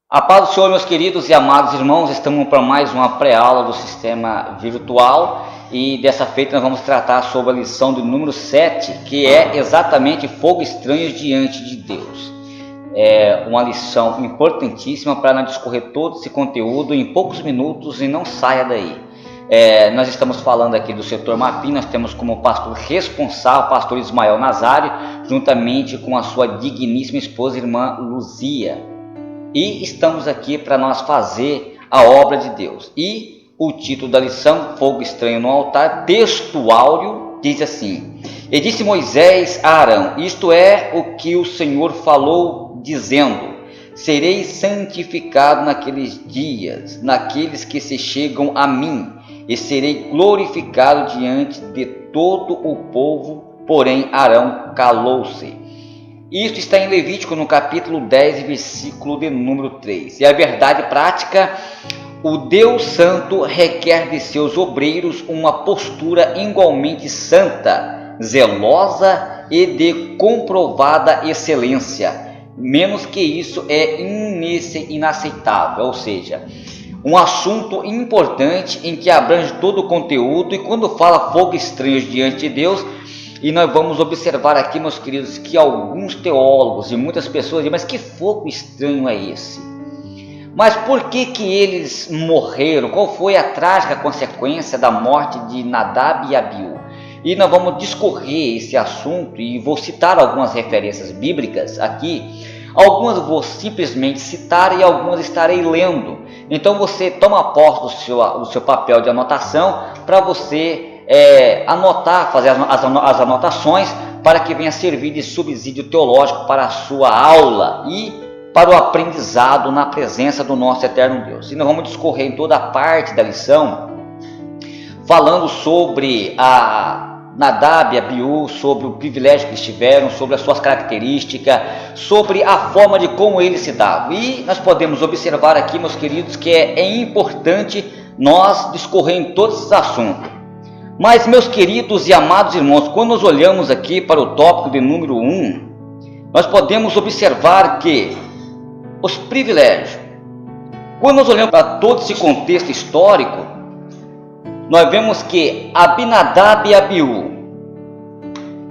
A paz do Senhor, meus queridos e amados irmãos, estamos para mais uma pré-aula do sistema virtual e dessa feita nós vamos tratar sobre a lição do número 7, que é exatamente fogo estranho diante de Deus. É uma lição importantíssima para nós discorrer todo esse conteúdo em poucos minutos e não saia daí. Nós estamos falando aqui do setor Mapim, nós temos como pastor responsável o pastor Ismael Nazário, juntamente com a sua digníssima esposa, irmã Luzia. E estamos aqui para nós fazer a obra de Deus. E o título da lição, Fogo Estranho no Altar, texto áureo, diz assim: E disse Moisés a Arão, isto é o que o Senhor falou, dizendo: Serei santificado naqueles dias, naqueles que se chegam a mim, e serei glorificado diante de todo o povo. Porém Arão calou-se. Isso está em Levítico, no capítulo 10, versículo de número 3. E a verdade prática: o Deus Santo requer de seus obreiros uma postura igualmente santa, zelosa e de comprovada excelência. Menos que isso é inaceitável, ou seja, um assunto importante em que abrange todo o conteúdo. E quando fala fogo estranho diante de Deus, e nós vamos observar aqui, meus queridos, que alguns teólogos e muitas pessoas dizem: mas que fogo estranho é esse? Mas por que eles morreram? Qual foi a trágica consequência da morte de Nadab e Abiú? E nós vamos discorrer esse assunto e vou citar algumas referências bíblicas aqui. Algumas vou simplesmente citar e algumas estarei lendo. Então você toma posse do seu papel de anotação para você anotar, fazer as anotações, para que venha servir de subsídio teológico para a sua aula e para o aprendizado na presença do nosso eterno Deus. E nós vamos discorrer em toda a parte da lição, falando sobre a Nadab e Abiú, sobre o privilégio que eles tiveram, sobre as suas características, sobre a forma de como eles se davam. E nós podemos observar aqui, meus queridos, que é importante nós discorrer em todos esses assuntos. Mas, meus queridos e amados irmãos, quando nós olhamos aqui para o tópico de número 1, nós podemos observar que os privilégios, quando nós olhamos para todo esse contexto histórico, nós vemos que Abinadab e Abiú,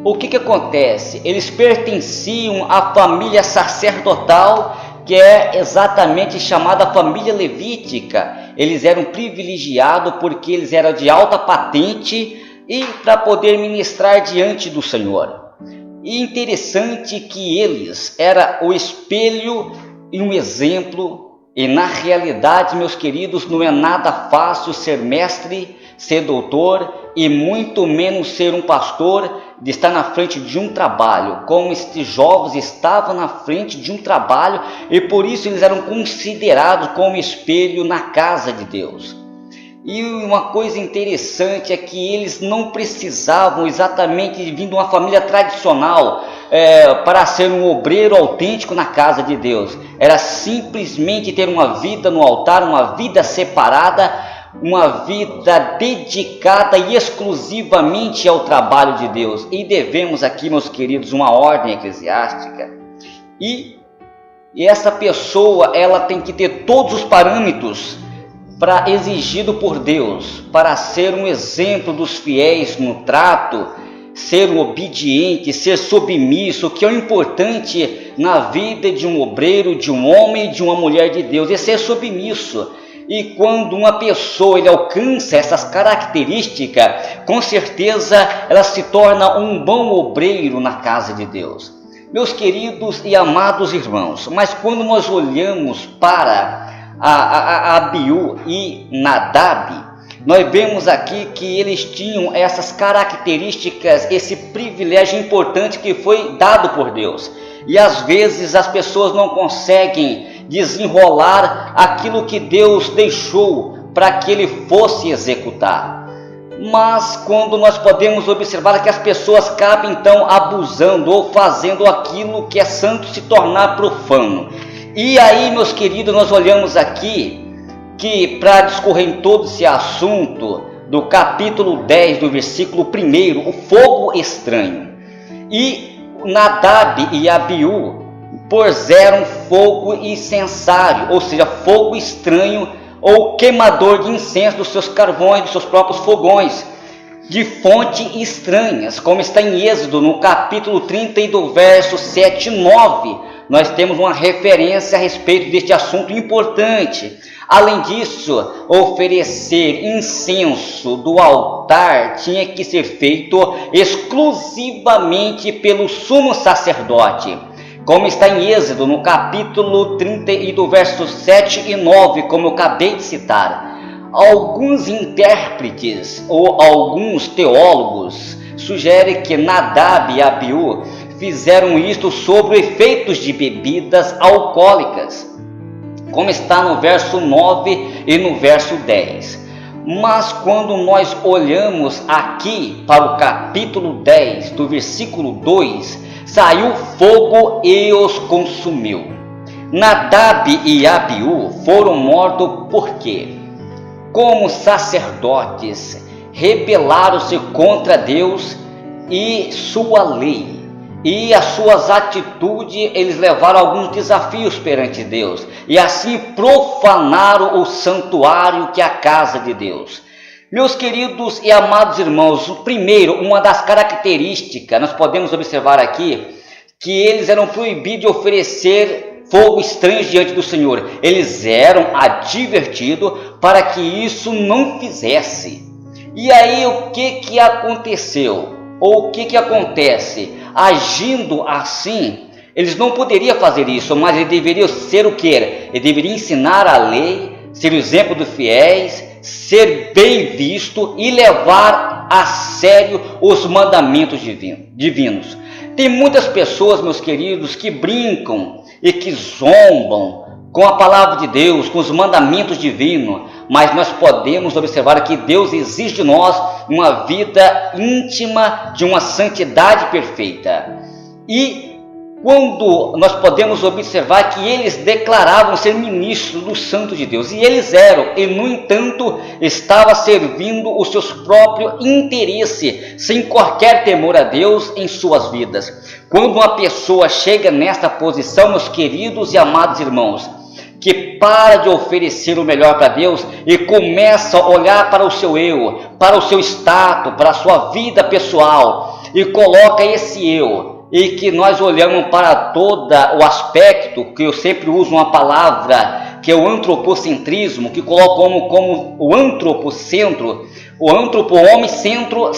o que acontece? Eles pertenciam à família sacerdotal, que é exatamente chamada família levítica. Eles eram privilegiados porque eles eram de alta patente e para poder ministrar diante do Senhor. E interessante que eles eram o espelho e um exemplo. E na realidade, meus queridos, não é nada fácil ser mestre, ser doutor e muito menos ser um pastor, de estar na frente de um trabalho, como estes jovens estavam na frente de um trabalho, e por isso eles eram considerados como espelho na casa de Deus. E uma coisa interessante é que eles não precisavam exatamente vir de uma família tradicional para ser um obreiro autêntico na casa de Deus. Era simplesmente ter uma vida no altar, uma vida separada, uma vida dedicada e exclusivamente ao trabalho de Deus. E devemos aqui, meus queridos, uma ordem eclesiástica. E essa pessoa, ela tem que ter todos os parâmetros exigido por Deus para ser um exemplo dos fiéis no trato, ser um obediente, ser submisso, que é o importante na vida de um obreiro, de um homem e de uma mulher de Deus, é ser submisso. E quando uma pessoa ele alcança essas características, com certeza ela se torna um bom obreiro na casa de Deus. Meus queridos e amados irmãos, mas quando nós olhamos para Abiú e Nadab, nós vemos aqui que eles tinham essas características, esse privilégio importante que foi dado por Deus. E às vezes as pessoas não conseguem desenrolar aquilo que Deus deixou para que ele fosse executar. Mas quando nós podemos observar que as pessoas acabam então abusando ou fazendo aquilo que é santo se tornar profano. E aí, meus queridos, nós olhamos aqui que para discorrer em todo esse assunto do capítulo 10, do versículo 1, o fogo estranho. E Nadab e Abiú, puseram fogo incensário, ou seja, fogo estranho ou queimador de incenso dos seus carvões, dos seus próprios fogões, de fontes estranhas, como está em Êxodo, no capítulo 30 e do verso 7 e 9, nós temos uma referência a respeito deste assunto importante. Além disso, oferecer incenso do altar tinha que ser feito exclusivamente pelo sumo sacerdote, como está em Êxodo, no capítulo 30 e do verso 7 e 9, como eu acabei de citar. Alguns intérpretes ou alguns teólogos sugerem que Nadab e Abiú fizeram isto sobre efeitos de bebidas alcoólicas, como está no verso 9 e no verso 10. Mas quando nós olhamos aqui para o capítulo 10, do versículo 2, saiu fogo e os consumiu. Nadab e Abiú foram mortos porque, como sacerdotes, rebelaram-se contra Deus e sua lei. E as suas atitudes, eles levaram alguns desafios perante Deus. E assim profanaram o santuário, que é a casa de Deus. Meus queridos e amados irmãos, primeiro, uma das características, nós podemos observar aqui, que eles eram proibidos de oferecer fogo estranho diante do Senhor. Eles eram advertidos para que isso não fizesse. E aí o que aconteceu? Ou o que acontece? Agindo assim, eles não poderiam fazer isso, mas eles deveriam ser o que? Eles deveriam ensinar a lei, ser o exemplo dos fiéis, ser bem visto e levar a sério os mandamentos divinos. Tem muitas pessoas, meus queridos, que brincam e que zombam com a palavra de Deus, com os mandamentos divinos, mas nós podemos observar que Deus exige de nós uma vida íntima, de uma santidade perfeita. E quando nós podemos observar que eles declaravam ser ministros do Santo de Deus, e eles eram, e no entanto estava servindo os seus próprios interesses, sem qualquer temor a Deus em suas vidas. Quando uma pessoa chega nesta posição, meus queridos e amados irmãos, que para de oferecer o melhor para Deus e começa a olhar para o seu eu, para o seu status, para a sua vida pessoal, e coloca esse eu, e que nós olhamos para todo o aspecto, que eu sempre uso uma palavra, que é o antropocentrismo, que coloca como o antropocentro, o homem centro,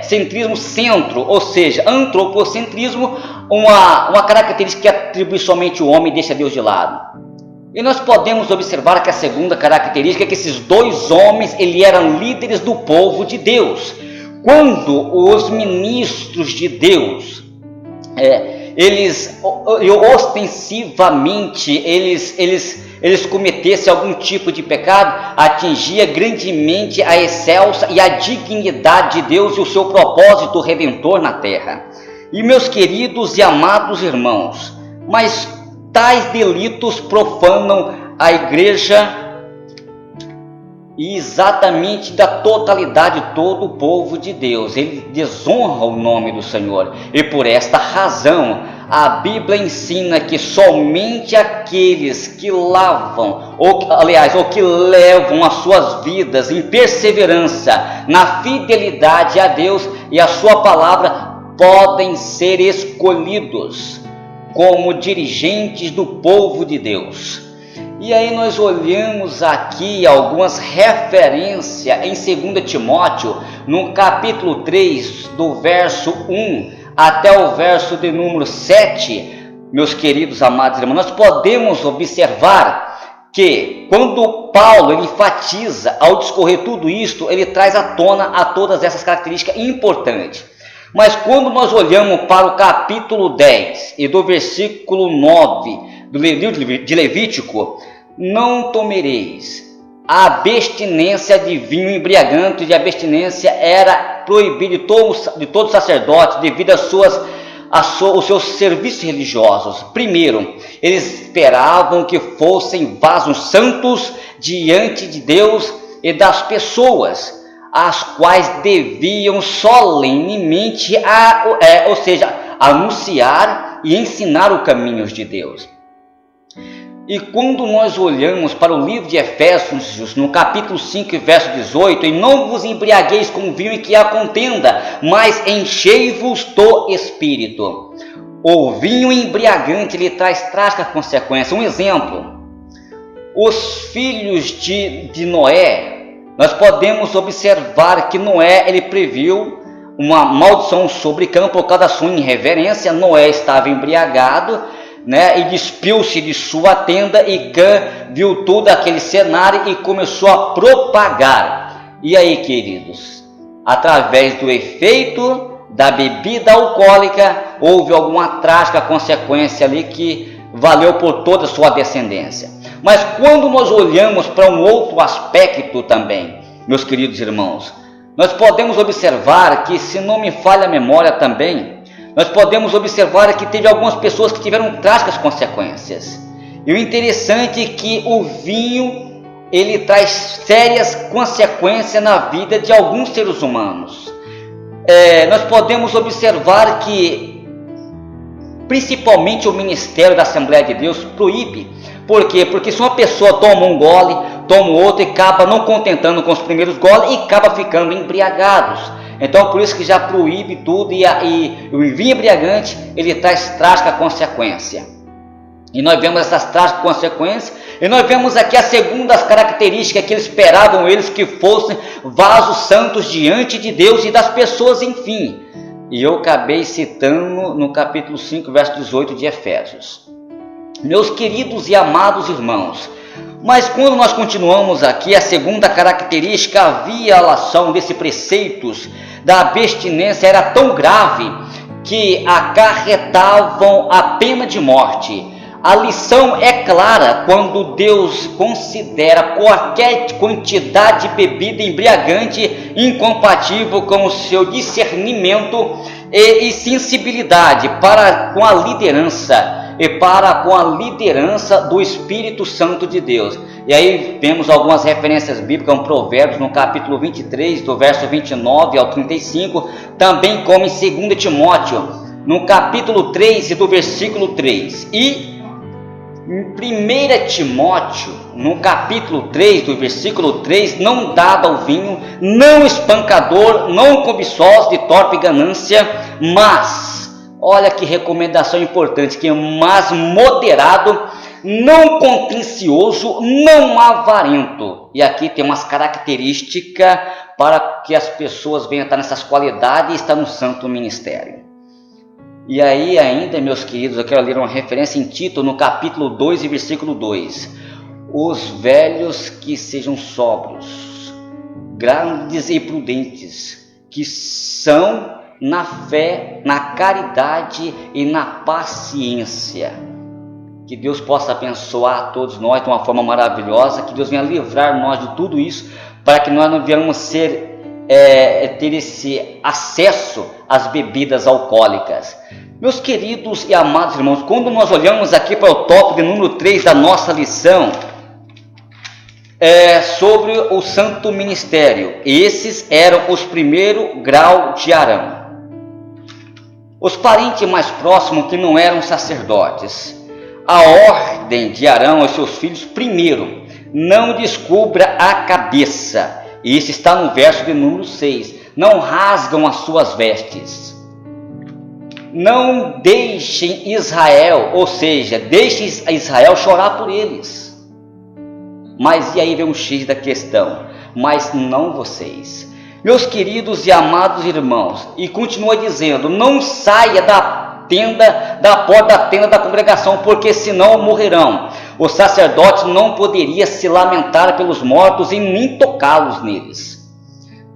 centrismo centro, ou seja, antropocentrismo, uma característica que atribui somente o homem e deixa Deus de lado. E nós podemos observar que a segunda característica é que esses dois homens, eles eram líderes do povo de Deus. Quando os ministros de Deus, eles ostensivamente, eles cometessem algum tipo de pecado, atingia grandemente a excelsa e a dignidade de Deus e o seu propósito redentor na terra. E meus queridos e amados irmãos, mas tais delitos profanam a igreja e exatamente da totalidade de todo o povo de Deus. Ele desonra o nome do Senhor. E por esta razão, a Bíblia ensina que somente aqueles que lavam, ou que levam as suas vidas em perseverança, na fidelidade a Deus e a sua palavra, podem ser escolhidos como dirigentes do povo de Deus. E aí nós olhamos aqui algumas referências em 2 Timóteo, no capítulo 3, do verso 1 até o verso de número 7, meus queridos amados irmãos, nós podemos observar que quando Paulo ele enfatiza, ao discorrer tudo isto, ele traz à tona a todas essas características importantes. Mas quando nós olhamos para o capítulo 10 e do versículo 9 do livro de Levítico, não tomereis a abstinência de vinho embriagante, e a abstinência era proibida de todo sacerdote devido aos seus serviços religiosos. Primeiro, eles esperavam que fossem vasos santos diante de Deus e das pessoas, as quais deviam solenemente, anunciar e ensinar os caminhos de Deus. E quando nós olhamos para o livro de Efésios, no capítulo 5, verso 18, e não vos embriagueis com vinho em que há contenda, mas enchei-vos do Espírito. O vinho embriagante lhe traz trágica consequência. Um exemplo, os filhos de Noé, nós podemos observar que Noé, ele previu uma maldição sobre Cã por causa da sua irreverência. Noé estava embriagado, e despiu-se de sua tenda, e Cã viu todo aquele cenário e começou a propagar. E aí, queridos, através do efeito da bebida alcoólica, houve alguma trágica consequência ali que valeu por toda a sua descendência. Mas quando nós olhamos para um outro aspecto também, meus queridos irmãos, nós podemos observar que, se não me falha a memória também, nós podemos observar que teve algumas pessoas que tiveram trágicas consequências. E o interessante é que o vinho, ele traz sérias consequências na vida de alguns seres humanos. Nós podemos observar que, principalmente o ministério da Assembleia de Deus proíbe. Por quê? Porque se uma pessoa toma um gole, toma outro e acaba não contentando com os primeiros goles e acaba ficando embriagados. Então, por isso que já proíbe tudo, e o vinho embriagante, ele traz trágica consequência. E nós vemos essas trágicas consequências, e nós vemos aqui as segundas características que eles esperavam eles que fossem vasos santos diante de Deus e das pessoas, enfim. E eu acabei citando no capítulo 5, verso 18 de Efésios. Meus queridos e amados irmãos, mas quando nós continuamos aqui, a segunda característica, a violação desses preceitos da abstinência era tão grave que acarretavam a pena de morte. A lição é clara quando Deus considera qualquer quantidade de bebida embriagante incompatível com o seu discernimento e sensibilidade para com a liderança com a liderança do Espírito Santo de Deus. E aí vemos algumas referências bíblicas, em Provérbios, no capítulo 23, do verso 29 ao 35, também como em 2 Timóteo, no capítulo 3 e do versículo 3. E em 1 Timóteo, no capítulo 3, do versículo 3, não dado ao vinho, não espancador, não cobiçoso de torpe ganância, mas... olha que recomendação importante, mas moderado, não contencioso, não avarento. E aqui tem umas características para que as pessoas venham estar nessas qualidades e estar no santo ministério. E aí ainda, meus queridos, eu quero ler uma referência em Tito, no capítulo 2 e versículo 2. Os velhos que sejam sóbrios, grandes e prudentes, que são na fé, na caridade e na paciência. Que Deus possa abençoar a todos nós de uma forma maravilhosa, que Deus venha livrar nós de tudo isso, para que nós não venhamos ter esse acesso às bebidas alcoólicas. Meus queridos e amados irmãos, quando nós olhamos aqui para o tópico de número 3 da nossa lição, sobre o santo ministério, esses eram os primeiros graus de Arão. Os parentes mais próximos que não eram sacerdotes. A ordem de Arão aos seus filhos: primeiro, não descubra a cabeça. Isso está no verso de número 6. Não rasgam as suas vestes. Não deixem Israel, ou seja, deixem Israel chorar por eles. Mas e aí vem um X da questão: mas não vocês. Meus queridos e amados irmãos, e continua dizendo: não saia da porta da tenda da congregação, porque senão morrerão. Os sacerdotes não poderiam se lamentar pelos mortos e nem tocá-los neles.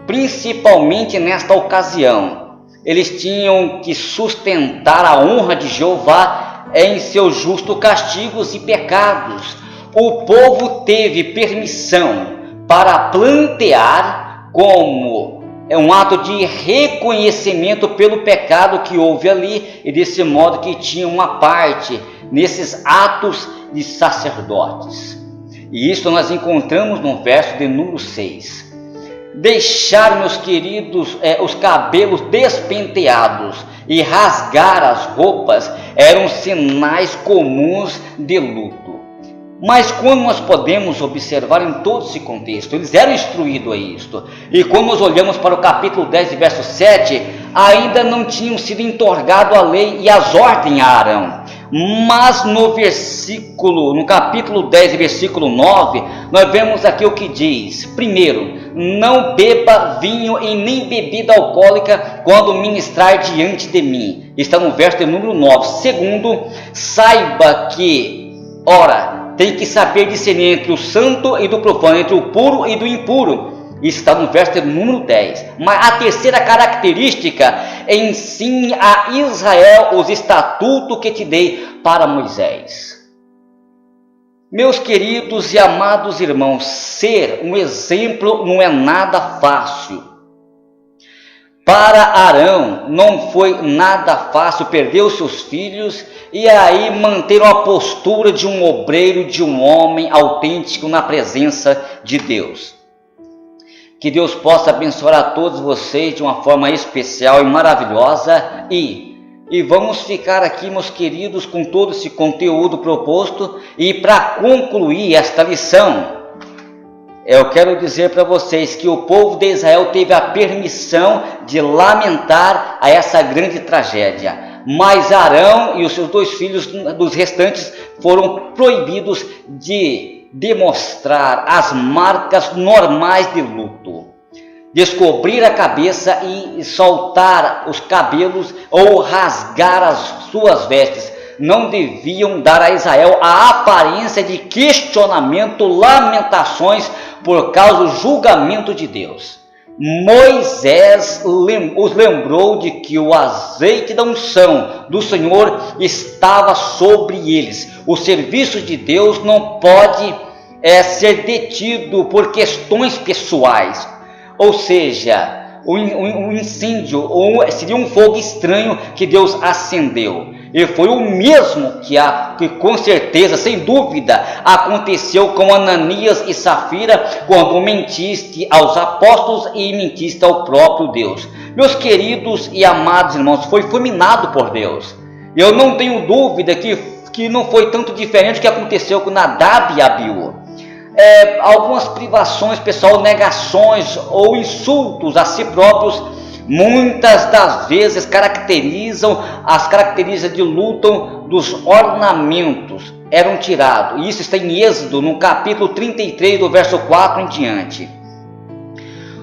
Principalmente nesta ocasião, eles tinham que sustentar a honra de Jeová em seus justos castigos e pecados. O povo teve permissão para plantear como um ato de reconhecimento pelo pecado que houve ali, e desse modo que tinha uma parte nesses atos de sacerdotes. E isso nós encontramos no verso de número 6. deixar, meus queridos, os cabelos despenteados e rasgar as roupas eram sinais comuns de luto. Mas quando nós podemos observar em todo esse contexto, eles eram instruídos a isto. E quando nós olhamos para o capítulo 10, verso 7, ainda não tinham sido entorgado a lei e as ordens a Arão. Mas no capítulo 10, versículo 9, nós vemos aqui o que diz. Primeiro, não beba vinho e nem bebida alcoólica quando ministrar diante de mim. Está no verso de número 9. Segundo, saiba que, tem que saber discernir entre o santo e do profano, entre o puro e do impuro. Isso está no verso de número 10. Mas a terceira característica, ensine a Israel os estatutos que te dei para Moisés. Meus queridos e amados irmãos, ser um exemplo não é nada fácil. Para Arão não foi nada fácil perder os seus filhos e aí manter uma postura de um obreiro, de um homem autêntico na presença de Deus. Que Deus possa abençoar a todos vocês de uma forma especial e maravilhosa. E vamos ficar aqui, meus queridos, com todo esse conteúdo proposto. E para concluir esta lição, eu quero dizer para vocês que o povo de Israel teve a permissão de lamentar a essa grande tragédia. Mas Arão e os seus 2 filhos dos restantes foram proibidos de demonstrar as marcas normais de luto. Descobrir a cabeça e soltar os cabelos ou rasgar as suas vestes não deviam dar a Israel a aparência de questionamento, lamentações por causa do julgamento de Deus. Moisés os lembrou de que o azeite da unção do Senhor estava sobre eles. O serviço de Deus não pode ser detido por questões pessoais, ou seja, um incêndio, ou seria um fogo estranho que Deus acendeu. E foi o mesmo que com certeza, sem dúvida, aconteceu com Ananias e Safira, quando mentiste aos apóstolos e mentiste ao próprio Deus. Meus queridos e amados irmãos, foi fulminado por Deus. Eu não tenho dúvida que não foi tanto diferente do que aconteceu com Nadab e Abiú. Algumas privações, pessoal, negações ou insultos a si próprios, muitas das vezes as características de luto dos ornamentos eram tirados. Isso está em Êxodo, no capítulo 33, do verso 4 em diante.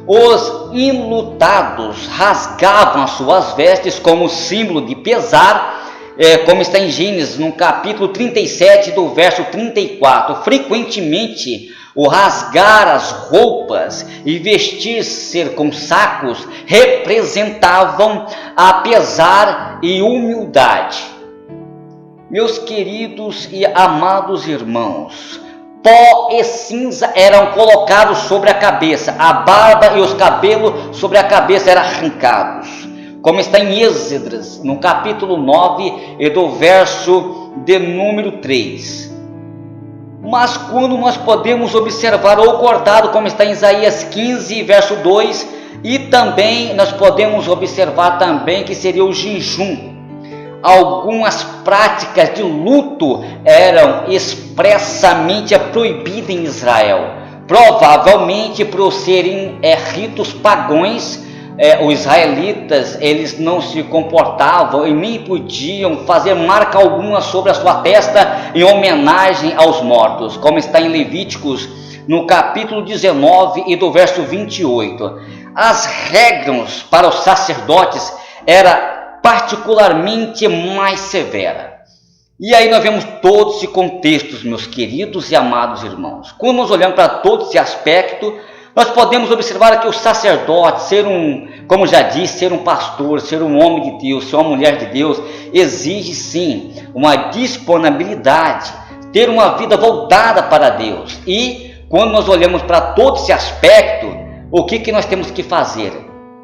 Os enlutados rasgavam as suas vestes como símbolo de pesar, como está em Gênesis, no capítulo 37, do verso 34. Frequentemente, o rasgar as roupas e vestir-se com sacos representavam a pesar e humildade. Meus queridos e amados irmãos, pó e cinza eram colocados sobre a cabeça, a barba e os cabelos sobre a cabeça eram arrancados, como está em Êxodo, no capítulo 9 e do verso de número 3. Mas quando nós podemos observar ou cortado, como está em Isaías 15, verso 2, e também nós podemos observar também que seria o jejum. Algumas práticas de luto eram expressamente proibidas em Israel, provavelmente por serem ritos pagãos. Os israelitas, eles não se comportavam e nem podiam fazer marca alguma sobre a sua testa em homenagem aos mortos, como está em Levíticos, no capítulo 19 e do verso 28. As regras para os sacerdotes eram particularmente mais severas. E aí nós vemos todos esses contextos, meus queridos e amados irmãos. Quando nós olhamos para todo esse aspecto, nós podemos observar que o sacerdote, como já disse, ser um pastor, ser um homem de Deus, ser uma mulher de Deus, exige sim uma disponibilidade, ter uma vida voltada para Deus. E quando nós olhamos para todo esse aspecto, o que nós temos que fazer?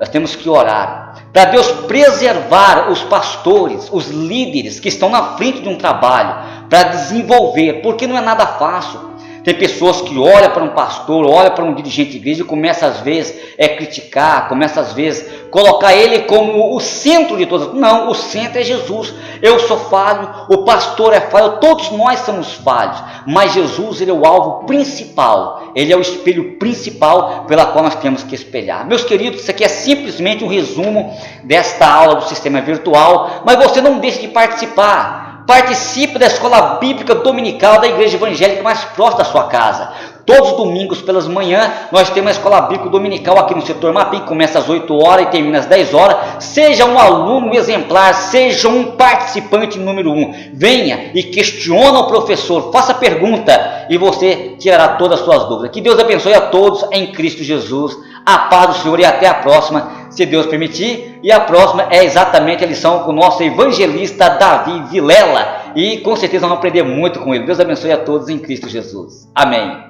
Nós temos que orar para Deus preservar os pastores, os líderes que estão na frente de um trabalho, para desenvolver, porque não é nada fácil. Tem pessoas que olham para um pastor, olham para um dirigente de igreja e começam às vezes a criticar, começam às vezes a colocar ele como o centro de todas. Não, o centro é Jesus. Eu sou falho, o pastor é falho, todos nós somos falhos, mas Jesus, ele é o alvo principal, ele é o espelho principal pela qual nós temos que espelhar. Meus queridos, isso aqui é simplesmente um resumo desta aula do sistema virtual, mas você não deixe de participar. Participe da escola bíblica dominical da igreja evangélica mais próxima da sua casa. Todos os domingos pelas manhãs nós temos a escola bíblica dominical aqui no setor Mapim, que começa às 8 horas e termina às 10 horas. Seja um aluno exemplar, seja um participante número 1. Venha e questione o professor, faça pergunta e você tirará todas as suas dúvidas. Que Deus abençoe a todos em Cristo Jesus. A paz do Senhor e até a próxima, se Deus permitir. E a próxima é exatamente a lição com o nosso evangelista Davi Vilela. E com certeza vamos aprender muito com ele. Deus abençoe a todos em Cristo Jesus. Amém.